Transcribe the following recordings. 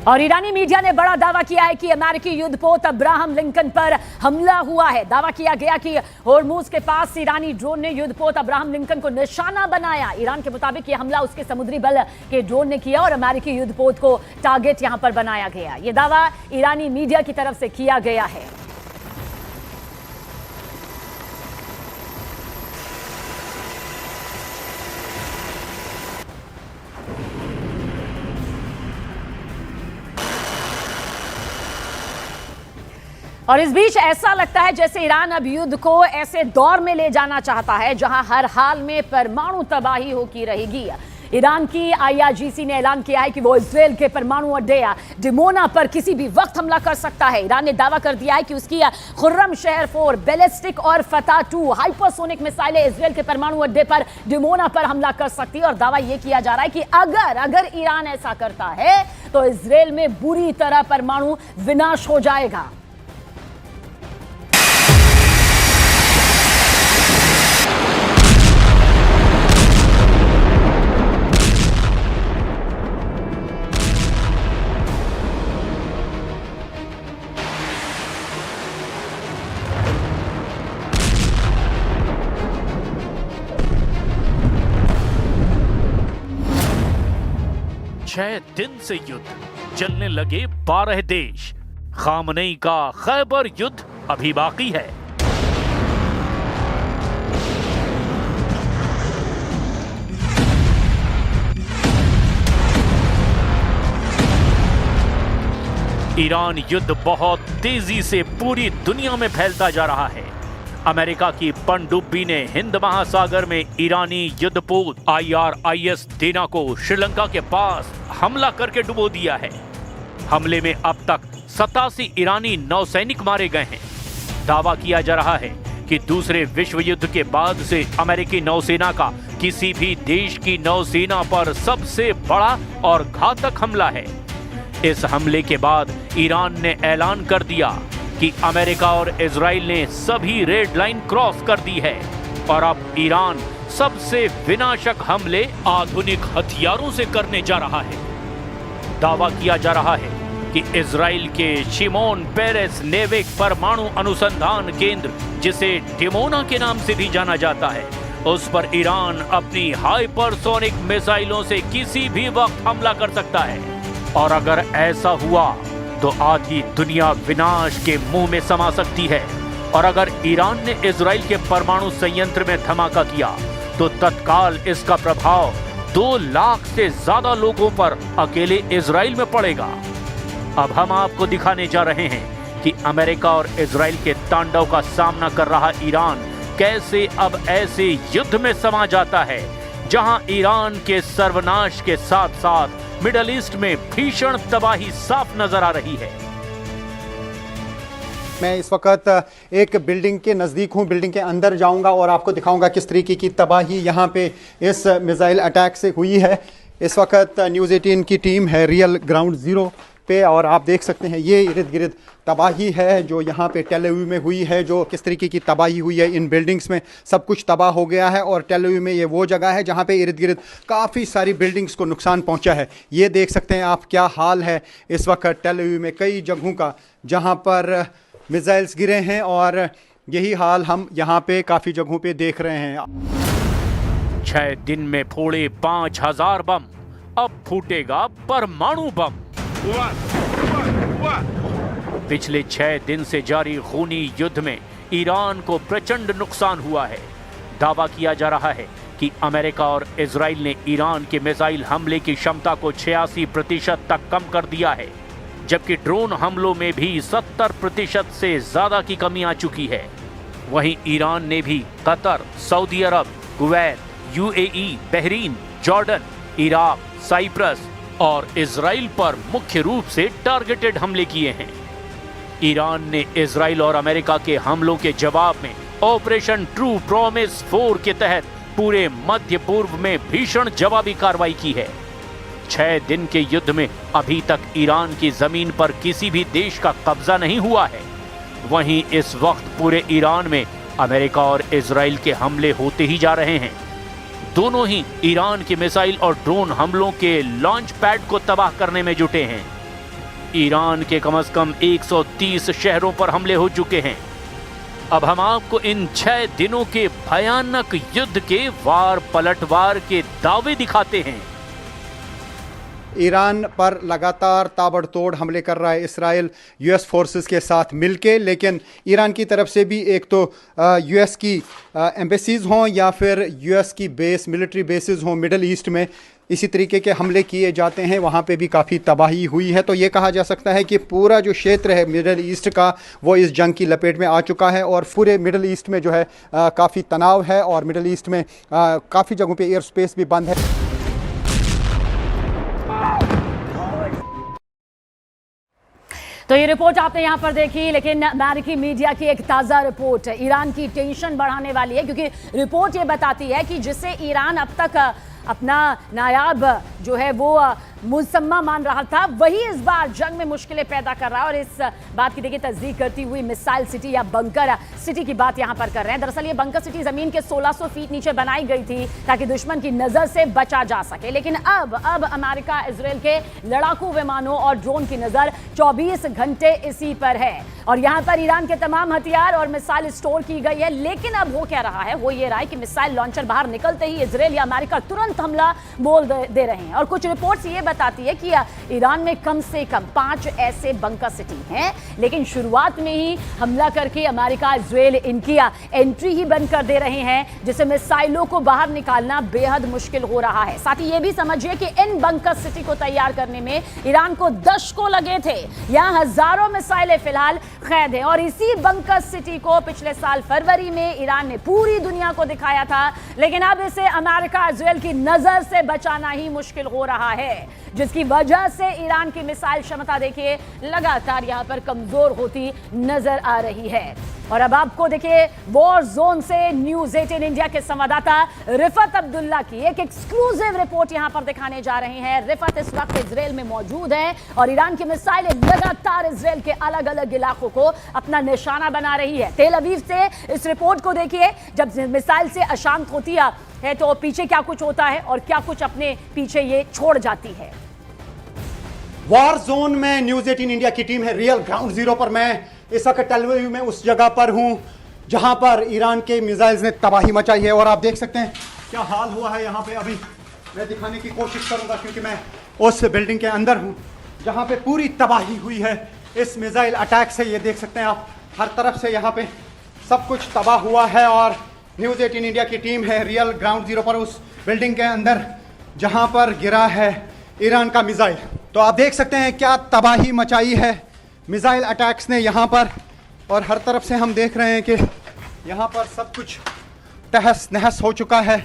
और ईरानी मीडिया ने बड़ा दावा किया है कि अमेरिकी युद्धपोत अब्राहम लिंकन पर हमला हुआ है। दावा किया गया कि होर्मुज के पास ईरानी ड्रोन ने युद्धपोत अब्राहम लिंकन को निशाना बनाया। ईरान के मुताबिक यह हमला उसके समुद्री बल के ड्रोन ने किया और अमेरिकी युद्धपोत को टारगेट यहां पर बनाया गया। यह दावा ईरानी मीडिया की तरफ से किया गया है। और इस बीच ऐसा लगता है जैसे ईरान अब युद्ध को ऐसे दौर में ले जाना चाहता है जहां हर हाल में परमाणु तबाही होती रहेगी। ईरान की IRGC ने ऐलान किया है कि वो इजराइल के परमाणु अड्डे डिमोना पर किसी भी वक्त हमला कर सकता है। ईरान ने दावा कर दिया है कि उसकी खुर्रम शहर 4 बैलिस्टिक और फतह 2 हाइपरसोनिक मिसाइलें इजराइल के परमाणु अड्डे पर डिमोना पर हमला कर सकती है। और दावा यह किया जा रहा है कि अगर ईरान ऐसा करता है तो इजराइल में बुरी तरह परमाणु विनाश हो जाएगा। छह दिन से युद्ध, जलने लगे 12 देश। खामनेई का खैबर युद्ध अभी बाकी है। ईरान युद्ध बहुत तेजी से पूरी दुनिया में फैलता जा रहा है। अमेरिका की पनडुब्बी ने हिंद महासागर में ईरानी युद्धपोत IRIS देना को श्रीलंका के पास हमला करके डुबो दिया है। हमले में अब तक 87 ईरानी नौसैनिक मारे गए हैं। दावा किया जा रहा है कि दूसरे विश्व युद्ध के बाद से अमेरिकी नौसेना का किसी भी देश की नौसेना पर सबसे बड़ा और घातक हमला है। इस हमले के बाद ईरान ने ऐलान कर दिया कि अमेरिका और इजराइल ने सभी रेड लाइन क्रॉस कर दी है और अब ईरान सबसे विनाशक हमले आधुनिक हथियारों से करने जा रहा है। दावा किया जा रहा है कि इजराइल के शिमोन पेरेस नेविक परमाणु अनुसंधान केंद्र, जिसे डिमोना के नाम से भी जाना जाता है, उस पर ईरान अपनी हाइपरसोनिक मिसाइलों से किसी भी वक्त हमला कर सकता है। और अगर ऐसा हुआ तो आधी दुनिया विनाश के मुंह में समा सकती है। और अगर ईरान ने इजराइल के परमाणु संयंत्र में धमाका किया तो तत्काल इसका प्रभाव 2 लाख से ज्यादा लोगों पर अकेले इजराइल में पड़ेगा। अब हम आपको दिखाने जा रहे हैं कि अमेरिका और इजराइल के तांडव का सामना कर रहा ईरान कैसे अब ऐसे युद्ध में समा जाता है जहां ईरान के सर्वनाश के साथ साथ मिडल ईस्ट में भीषण तबाही साफ नजर आ रही है। मैं इस वक्त एक बिल्डिंग के नज़दीक हूं। बिल्डिंग के अंदर जाऊंगा और आपको दिखाऊंगा किस तरीके की तबाही यहां पे इस मिसाइल अटैक से हुई है। इस वक्त न्यूज़ 18 की टीम है रियल ग्राउंड ज़ीरो पे और आप देख सकते हैं ये इर्द गिर्द तबाही है जो यहाँ पे टेल अवीव में हुई है। जो किस तरीके की तबाही हुई है, इन बिल्डिंग्स में सब कुछ तबाह हो गया है। और टेल अवीव में ये वो जगह है जहाँ पे इर्द गिर्द काफ़ी सारी बिल्डिंग्स को नुकसान पहुँचा है। ये देख सकते हैं आप क्या हाल है इस वक्त टेल अवीव में, कई जगहों का जहाँ पर मिसाइल्स गिरे हैं और यही हाल हम यहाँ पे काफ़ी जगहों पे देख रहे हैं। 6 दिन में फोड़े 5000 बम, अब फूटेगा परमाणु बम। पिछले 6 दिन से जारी खूनी युद्ध में ईरान को प्रचंड नुकसान हुआ है। दावा किया जा रहा है कि अमेरिका और इजराइल ने ईरान के मिसाइल हमले की क्षमता को 86% तक कम कर दिया है, जबकि ड्रोन हमलों में भी 70% से ज्यादा की कमी आ चुकी है। वहीं ईरान ने भी Qatar, Saudi Arabia, Kuwait, UAE, Bahrain, Jordan, Iraq, Cyprus और इजराइल पर मुख्य रूप से टारगेटेड हमले किए हैं। ईरान ने इजराइल और अमेरिका के हमलों के जवाब में ऑपरेशन ट्रू प्रॉमिस 4 के तहत पूरे मध्य पूर्व में भीषण जवाबी कार्रवाई की है। 6 दिन के युद्ध में अभी तक ईरान की जमीन पर किसी भी देश का कब्जा नहीं हुआ है। वहीं इस वक्त पूरे ईरान में अमेरिका और इजराइल के हमले होते ही जा रहे हैं। दोनों ही ईरान के मिसाइल और ड्रोन हमलों के लॉन्च पैड को तबाह करने में जुटे हैं। ईरान के कम से कम 130 शहरों पर हमले हो चुके हैं। अब हम आपको इन 6 दिनों के भयानक युद्ध के वार पलटवार के दावे दिखाते हैं। ईरान पर लगातार ताबड़तोड़ हमले कर रहा है इसराइल यूएस फोर्सेस के साथ मिलके, लेकिन ईरान की तरफ से भी एक तो यूएस की एम्बेसीज हों या फिर यूएस की मिलिट्री बेसिस हों मिडल ईस्ट में, इसी तरीके के हमले किए जाते हैं। वहाँ पे भी काफ़ी तबाही हुई है। तो ये कहा जा सकता है कि पूरा जो क्षेत्र है मिडल ईस्ट का वो इस जंग की लपेट में आ चुका है और पूरे मिडल ईस्ट में जो है काफ़ी तनाव है और मिडल ईस्ट में काफ़ी जगहों पे एयर स्पेस भी बंद है। तो ये रिपोर्ट आपने यहाँ पर देखी, लेकिन अमेरिकी मीडिया की एक ताज़ा रिपोर्ट ईरान की टेंशन बढ़ाने वाली है, क्योंकि रिपोर्ट ये बताती है कि जिसे ईरान अब तक अपना नायाब जो है वो मुसम्मा मान रहा था, वही इस बार जंग में मुश्किलें पैदा कर रहा है। और इस बात की देखिए तस्दीक करती हुई मिसाइल सिटी या बंकर सिटी की बात यहाँ पर कर रहे हैं। दरअसल ये बंकर सिटी जमीन के 1600 फीट नीचे बनाई गई थी ताकि दुश्मन की नजर से बचा जा सके, लेकिन अब अमेरिका इजराइल के लड़ाकू विमानों और ड्रोन की नजर 24 घंटे इसी पर है और यहाँ पर ईरान के तमाम हथियार और मिसाइल स्टोर की गई है। लेकिन अब हो क्या रहा है, वो ये रहा है कि मिसाइल लॉन्चर बाहर निकलते ही इजराइल या अमेरिका तुरंत हमला बोल दे रहे हैं। और कुछ रिपोर्ट्स ये बताती है कि ईरान में कम से कम 5 ऐसे बंकर सिटी हैं, लेकिन शुरुआत में ही हमला करके अमेरिका इजराइल इनकी एंट्री ही बंद कर दे रहे हैं, जिससे मिसाइलों को बाहर निकालना बेहद मुश्किल हो रहा है। साथ ही ये भी समझिए कि इन बंकर सिटी को तैयार करने में ईरान को दशकों लगे थे। यहाँ हजारों मिसाइलें फिलहाल कैद हैं और इसी बंकर सिटी को पिछले साल फरवरी में ईरान ने पूरी दुनिया को दिखाया था, लेकिन अब इसे अमेरिका इजराइल की नजर से बचाना ही मुश्किल हो रहा है, जिसकी वजह से ईरान की मिसाइल क्षमता देखिए लगातार यहां पर कमजोर होती नजर आ रही है। और अब आपको देखिए वॉर जोन से न्यूज़ 18 इंडिया के संवाददाता रिफत अब्दुल्ला की एक एक्सक्लूसिव रिपोर्ट यहां पर दिखाने जा रहे हैं। रिफत इस वक्त इजराइल में मौजूद है और ईरान की मिसाइलें लगातार इजराइल के अलग अलग इलाकों को अपना निशाना बना रही है। तेल अवीव से इस रिपोर्ट को देखिए, जब मिसाइल से अशांत होती है तो पीछे क्या कुछ होता है और क्या कुछ अपने पीछे ये छोड़ जाती है। वॉर जोन में न्यूज़ 18 इंडिया की टीम है रियल ग्राउंड जीरो पर। मैं इस वक्त टेल अवीव में उस जगह पर हूं जहां पर ईरान के मिसाइल्स ने तबाही मचाई है और आप देख सकते हैं क्या हाल हुआ है यहाँ पे। अभी मैं दिखाने की कोशिश करूंगा क्योंकि मैं उस बिल्डिंग के अंदर हूं जहां पे पूरी तबाही हुई है इस मिसाइल अटैक से। ये देख सकते हैं आप, हर तरफ से यहाँ पे सब कुछ तबाह हुआ है और न्यूज़ 18 इंडिया की टीम है रियल ग्राउंड जीरो पर उस बिल्डिंग के अंदर जहाँ पर गिरा है ईरान का मिसाइल। तो आप देख सकते हैं क्या तबाही मचाई है मिसाइल अटैक्स ने यहाँ पर, और हर तरफ से हम देख रहे हैं कि यहाँ पर सब कुछ तहस नहस हो चुका है।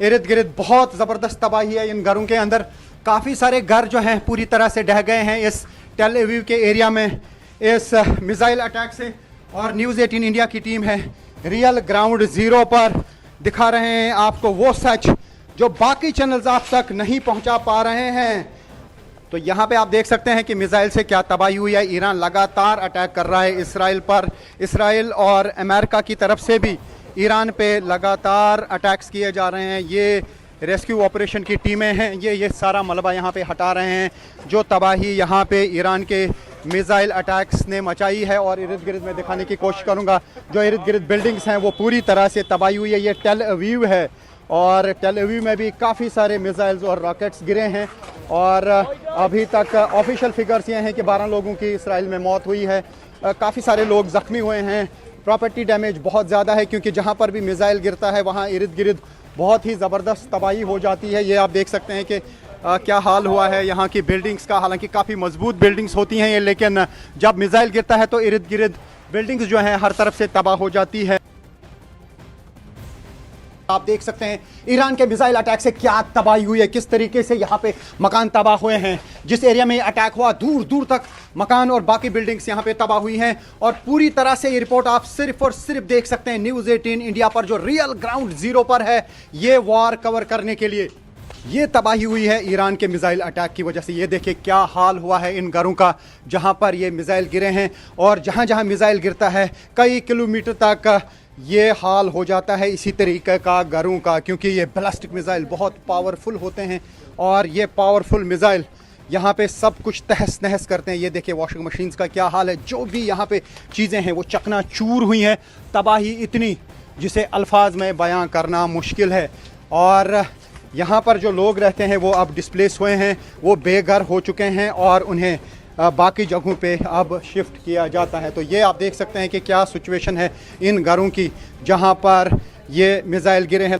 इर्द गिर्द बहुत ज़बरदस्त तबाही है इन घरों के अंदर। काफ़ी सारे घर जो हैं पूरी तरह से ढह गए हैं इस टेल अवीव के एरिया में इस मिसाइल अटैक से। और न्यूज़ 18 इंडिया की टीम है रियल ग्राउंड ज़ीरो पर दिखा रहे हैं आपको वो सच जो बाकी चैनल्स आप तक नहीं पहुंचा पा रहे हैं। तो यहाँ पे आप देख सकते हैं कि मिसाइल से क्या तबाही हुई है। ईरान लगातार अटैक कर रहा है इसराइल पर। इसराइल और अमेरिका की तरफ से भी ईरान पे लगातार अटैक्स किए जा रहे हैं। ये रेस्क्यू ऑपरेशन की टीमें हैं, ये सारा मलबा यहाँ पे हटा रहे हैं जो तबाही यहाँ पे ईरान के मिसाइल अटैक्स ने मचाई है। और इर्द गिर्द में दिखाने की कोशिश करूँगा जो इर्द गिर्द बिल्डिंग्स हैं वो पूरी तरह से तबाही हुई है। ये टेल अवीव है और टेल अवीव में भी काफ़ी सारे मिसाइल्स और रॉकेट्स गिरे हैं और अभी तक ऑफिशियल फिगर्स ये हैं कि 12 लोगों की इसराइल में मौत हुई है। काफ़ी सारे लोग ज़ख्मी हुए हैं। प्रॉपर्टी डैमेज बहुत ज़्यादा है क्योंकि जहाँ पर भी मिसाइल गिरता है वहाँ इर्द गिर्द बहुत ही ज़बरदस्त तबाही हो जाती है। ये आप देख सकते हैं कि क्या हाल हुआ है यहाँ की बिल्डिंग्स का। हालांकि काफ़ी मजबूत बिल्डिंग्स होती हैं ये, लेकिन जब मिसाइल गिरता है तो इर्द गिर्द बिल्डिंग्स जो हैं हर तरफ से तबाह हो जाती है। आप देख सकते हैं ईरान के मिसाइल अटैक से क्या तबाही हुई है, किस तरीके से यहाँ पे मकान तबाह हुए हैं। जिस एरिया में अटैक हुआ दूर दूर तक मकान और बाकी बिल्डिंग्स यहाँ पे तबाह हुई हैं। और पूरी तरह से ये रिपोर्ट आप सिर्फ और सिर्फ देख सकते हैं न्यूज़ 18 इंडिया पर जो रियल ग्राउंड जीरो पर है। ये वॉर कवर करने के लिए ये तबाही हुई है ईरान के मिसाइल अटैक की वजह से। ये देखिए क्या हाल हुआ है इन घरों का जहाँ पर ये मिसाइल गिरे हैं और जहाँ जहाँ मिसाइल गिरता है कई किलोमीटर तक ये हाल हो जाता है इसी तरीके का घरों का, क्योंकि ये बैलिस्टिक मिसाइल बहुत पावरफुल होते हैं और ये पावरफुल मिसाइल यहाँ पे सब कुछ तहस नहस करते हैं। ये देखिए वॉशिंग मशीन्स का क्या हाल है, जो भी यहाँ पे चीज़ें हैं वो चकनाचूर हुई हैं। तबाही इतनी जिसे अल्फाज में बयां करना मुश्किल है। और यहाँ पर जो लोग रहते हैं वो अब डिस्प्लेस हुए हैं, वो बेघर हो चुके हैं और उन्हें बाकी जगहों पे अब शिफ्ट किया जाता है। तो ये आप देख सकते हैं कि क्या सिचुएशन है इन घरों की जहाँ पर ये मिसाइल गिरे हैं।